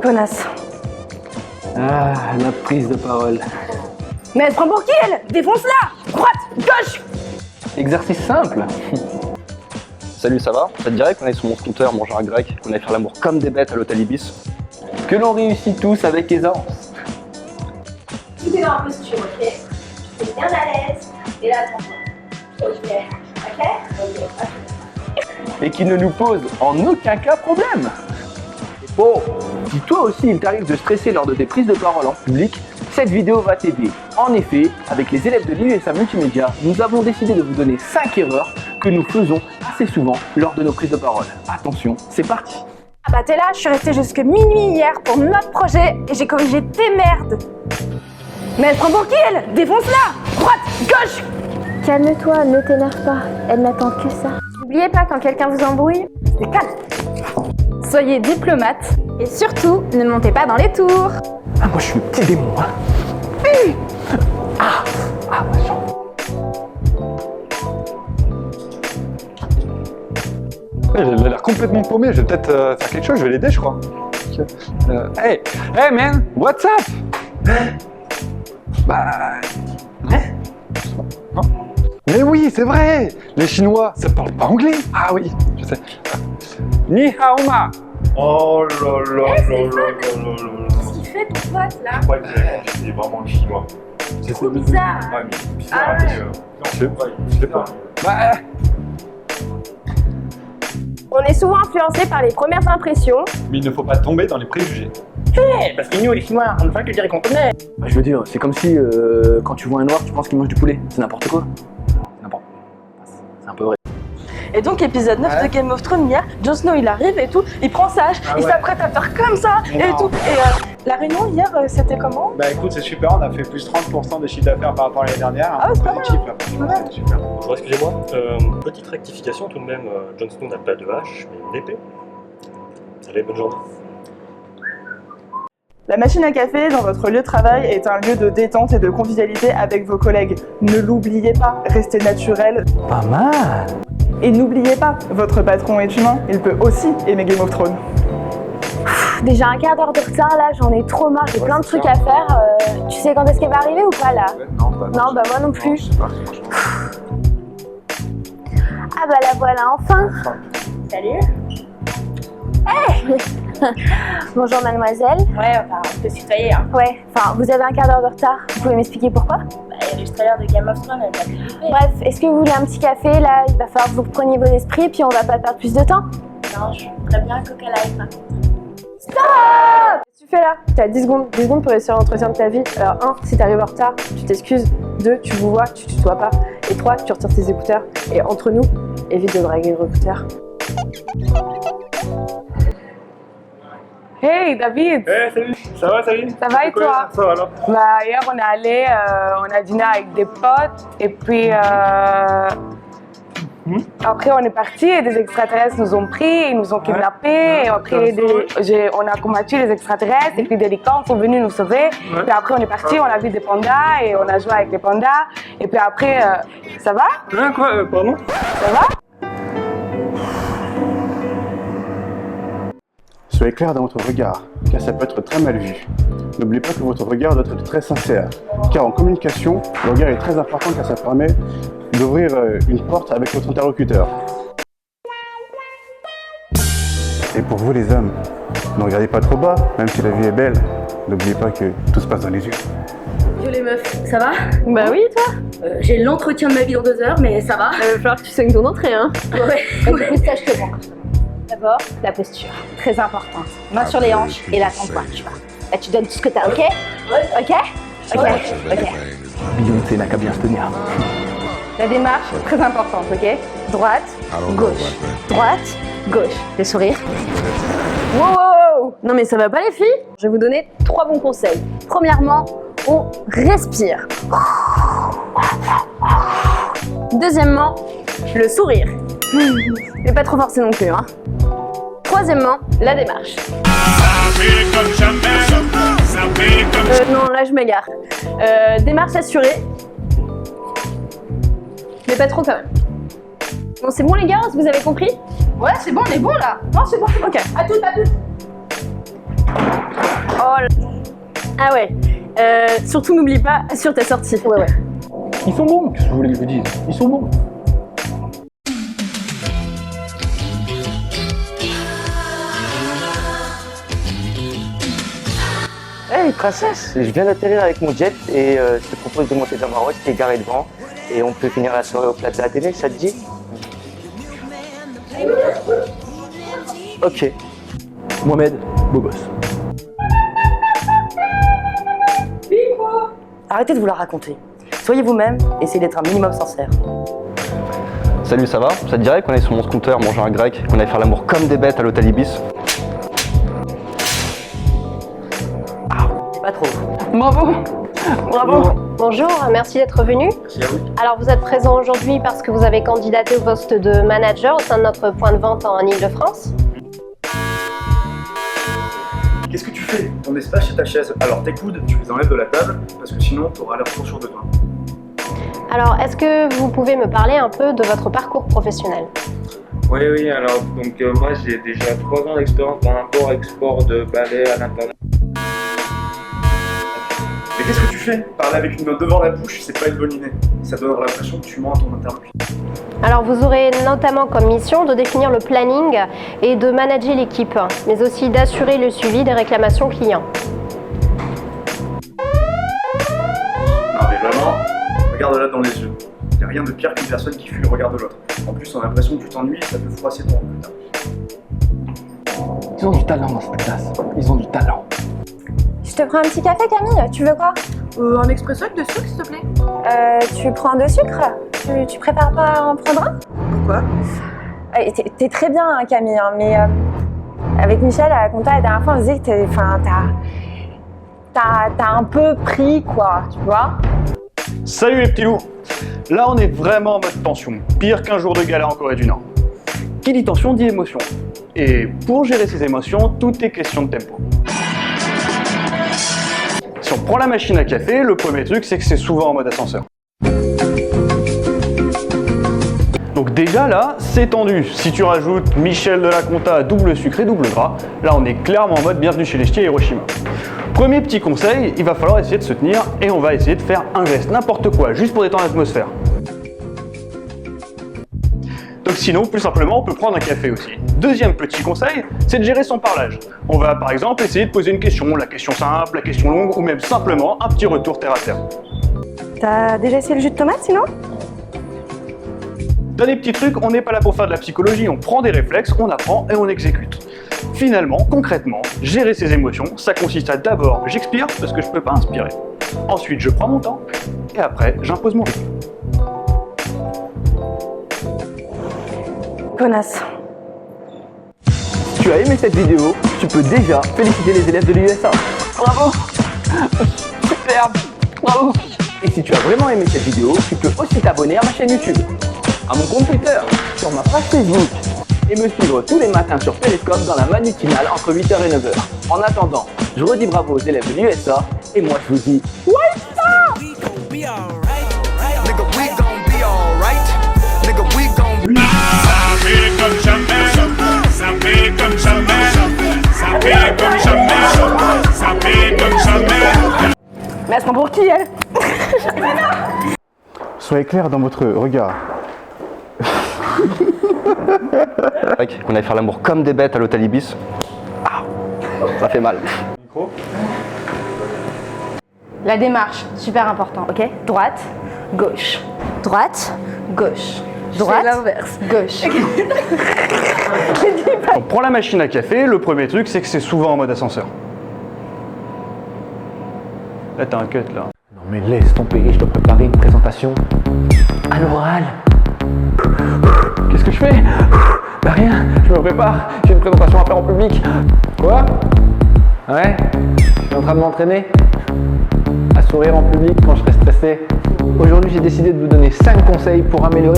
Connasse. Ah, la prise de parole. Mais elle se prend pour qui, elle? Défonce-la! Droite! Gauche! Exercice simple. Salut, ça va? Ça te dirait qu'on aille sur mon scooter manger un grec, qu'on aille faire l'amour comme des bêtes à l'hôtel Ibis? Que l'on réussit tous avec aisance. Tout est dans la posture, ok? Tu es bien à l'aise, et là, attends-toi. Ok, ok? Ok. Et qui ne nous pose en aucun cas problème. Bon, si toi aussi il t'arrive de stresser lors de tes prises de parole en public, cette vidéo va t'aider. En effet, avec les élèves de l'USA Multimédia, nous avons décidé de vous donner 5 erreurs que nous faisons assez souvent lors de nos prises de parole. Attention, c'est parti. Ah bah t'es là, je suis restée jusque minuit hier pour notre projet et j'ai corrigé tes merdes. Mais elle se prend pour qui, elle? Défonce-la! Droite! Gauche! Calme-toi, ne t'énerve pas, elle n'attend que ça. N'oubliez pas, quand quelqu'un vous embrouille, C'est calme. Soyez diplomate. et surtout, ne montez pas dans les tours. Ah, moi je suis le petit démon, hein. Ma jambe. Ouais, il a l'air complètement paumé, je vais peut-être faire quelque chose, je vais l'aider je crois. Hey man, what's up? Bah... Non. Mais oui, c'est vrai. Les Chinois, ça parle pas anglais. Ah oui, je sais. Ni hao ma. Oh là là là là là là là. Qu'est-ce qu'il fait ton pote là? Je crois que c'est vraiment le chinois. C'est trop bizarre. Ouais, mais c'est bizarre, Ah mais, ouais. je sais pas. Bah... On est souvent influencé par les premières impressions. Mais il ne faut pas tomber dans les préjugés. Parce que nous, les Chinois, on ne fait que dire qu'on connaît. Bah, je veux dire, c'est comme si quand tu vois un noir, tu penses qu'il mange du poulet. C'est n'importe quoi. C'est n'importe quoi. C'est un peu vrai. Et donc, épisode 9 de Game of Thrones, hier, Jon Snow il arrive et tout, il prend sa hache, il s'apprête à faire comme ça et tout. Et la réunion hier, c'était comment? Bah écoute, c'est super, on a fait plus 30% de chiffre d'affaires par rapport à l'année dernière. Ah, c'est pas positif là, franchement, c'est super. Bonjour, excusez-moi. Petite rectification tout de même. Jon Snow n'a pas de hache, mais une épée. Allez, bonne journée. La machine à café dans votre lieu de travail est un lieu de détente et de convivialité avec vos collègues. Ne l'oubliez pas, restez naturel. Pas mal. Et n'oubliez pas, votre patron est humain, il peut aussi aimer Game of Thrones. Déjà un quart d'heure de retard là, j'en ai trop marre, j'ai plein de trucs à faire. Tu sais quand est-ce qu'elle va arriver ou pas là? Non, bah Non, bah moi non plus. je sais pas, franchement. Ah bah la voilà enfin. Salut. Hey. Bonjour mademoiselle. Ouais, enfin, on peut se tutoyer, hein. Ouais, enfin vous avez un quart d'heure de retard, vous pouvez m'expliquer pourquoi? Bah, il y a le trailer de Game of Thrones, elle m'a dit. Bref, est-ce que vous voulez un petit café là? Il va falloir que vous repreniez vos esprits puis on va pas perdre plus de temps. Non, je voudrais bien un Coca Light, par contre. Stop! Qu'est-ce que tu fais là? T'as 10 secondes pour réussir l'entretien de ta vie. Alors 1, si t'arrives en retard, tu t'excuses. 2, tu vous vois, tu tutoies pas. Et 3, tu retires tes écouteurs. Et entre nous, évite de draguer le recruteur. Hey David! Hey, salut. Ça va, salut? Ça va et toi? Ça va alors? Bah hier on est allé, on a dîné avec des potes et puis après on est parti et des extraterrestres nous ont pris, ils nous ont kidnappés et après on a combattu les extraterrestres et puis des licornes sont venus nous sauver. Puis après on est parti, on a vu des pandas et on a joué avec les pandas et puis après ça va? Hein, quoi? Pardon? Ça va? Soyez clair dans votre regard, car ça peut être très mal vu. N'oubliez pas que votre regard doit être très sincère, car en communication, le regard est très important car ça permet d'ouvrir une porte avec votre interlocuteur. Et pour vous les hommes, ne regardez pas trop bas, même si la vie est belle, n'oubliez pas que tout se passe dans les yeux. Yo les meufs, ça va? Bah oui, toi? J'ai l'entretien de ma vie dans 2 heures, mais ça va. Il va falloir que tu saignes ton entrée, hein. Ouais. Du coup, ça, je te montre. D'abord, la posture, très importante. Main sur les hanches et là, ton tu vois. Là, tu donnes tout ce que t'as, ok? Ok? Ok. Beyoncé n'a qu'à bien se tenir. La démarche, très importante, ok? Droite, gauche. Droite, gauche. Le sourire. Wow! Non mais ça va pas les filles? Je vais vous donner 3 bons conseils. Premièrement, on respire. Deuxièmement, le sourire. Mais pas trop forcé non plus, hein. Troisièmement, la démarche. Non, là je m'égare. Démarche assurée. Mais pas trop quand même. Bon, c'est bon les gars, vous avez compris? Ouais, c'est bon, on est bon là. Non, c'est bon, ok. À toutes. Ah ouais. Surtout n'oublie pas, assure ta sortie. Ouais. Ils sont bons, qu'est-ce que vous voulez que je vous dise? Ils sont bons. Hey princesse, je viens d'atterrir avec mon jet et je te propose de monter dans ma Rolls qui est garée devant et on peut finir la soirée au Plaza Athénée, ça te dit? Ok. Mohamed, beau gosse. Arrêtez de vous la raconter. Soyez vous-même, essayez d'être un minimum sincère. Salut, ça va? Ça te dirait qu'on aille sur mon scooter manger un grec, qu'on aille faire l'amour comme des bêtes à l'hôtel Ibis? Pas trop. Bravo. Bonjour, merci d'être venu. Merci à vous. Alors vous êtes présent aujourd'hui parce que vous avez candidaté au poste de manager au sein de notre point de vente en Ile-de-France. Qu'est-ce que tu fais? Ton espace c'est ta chaise. Alors tes coudes, tu les enlèves de la table parce que sinon tu auras l'air trop sûr de toi. Alors est-ce que vous pouvez me parler un peu de votre parcours professionnel? Oui, alors donc moi j'ai déjà 3 ans d'expérience dans l'import-export de balais à l'international. Mais qu'est-ce que tu fais? Parler avec une main devant la bouche, c'est pas une bonne idée. Ça donne l'impression que tu mens à ton interlocuteur. Alors vous aurez notamment comme mission de définir le planning et de manager l'équipe, mais aussi d'assurer le suivi des réclamations clients. Non mais vraiment, regarde-la dans les yeux. Y a rien de pire qu'une personne qui fuit le regard de l'autre. En plus, on a l'impression que tu t'ennuies et ça peut froisser ton recruteur. Ils ont du talent dans cette classe. Ils ont du talent. Je te prends un petit café, Camille. Tu veux quoi? Un expresso avec de sucre, s'il te plaît. Tu prends de sucre? Tu préfères pas en prendre un? Pourquoi? T'es très bien, hein, Camille, hein, mais avec Michel à la compta, la dernière fois, on disait que t'as un peu pris, quoi, tu vois? Salut les petits loups. Là, on est vraiment en mode tension. Pire qu'un jour de gala en Corée du Nord. Qui dit tension dit émotion. Et pour gérer ces émotions, tout est question de tempo. Si on prend la machine à café, le premier truc, c'est que c'est souvent en mode ascenseur. Donc déjà là, c'est tendu. Si tu rajoutes Michel de la compta double sucré, double gras, là on est clairement en mode bienvenue chez les ch'tis à Hiroshima. Premier petit conseil, il va falloir essayer de se tenir et on va essayer de faire un geste, n'importe quoi, juste pour détendre l'atmosphère. Donc sinon, plus simplement, on peut prendre un café aussi. Deuxième petit conseil, c'est de gérer son parlage. On va par exemple essayer de poser une question, la question simple, la question longue, ou même simplement un petit retour terre à terre. T'as déjà essayé le jus de tomate, sinon? Dernier petit truc, on n'est pas là pour faire de la psychologie, on prend des réflexes, on apprend et on exécute. Finalement, concrètement, gérer ses émotions, ça consiste à d'abord, j'expire parce que je peux pas inspirer. Ensuite, je prends mon temps et après, j'impose mon rythme. Connasse. Si tu as aimé cette vidéo, tu peux déjà féliciter les élèves de l'USA. Bravo! Superbe! Bravo! Et si tu as vraiment aimé cette vidéo, tu peux aussi t'abonner à ma chaîne YouTube, à mon compte Twitter, sur ma page Facebook et me suivre tous les matins sur Periscope dans la manutinale entre 8h et 9h. En attendant, je redis bravo aux élèves de l'USA et moi je vous dis Mais elle se prend pour qui, elle? Soyez clair dans votre regard. Qu'on aille faire l'amour comme des bêtes à l'hôtel Ibis. Ah, ça fait mal. La démarche, super important, ok? Droite, gauche. Droite, gauche. Droite, l'inverse. Gauche. On prend la machine à café, le premier truc, c'est que c'est souvent en mode ascenseur. Là, t'as un cut, là. Non mais laisse tomber, je dois préparer une présentation à l'oral. Qu'est-ce que je fais? Bah rien, je me prépare, j'ai une présentation à faire en public. Quoi? Ouais, je suis en train de m'entraîner à sourire en public quand je serai stressé. Aujourd'hui, j'ai décidé de vous donner 5 conseils pour améliorer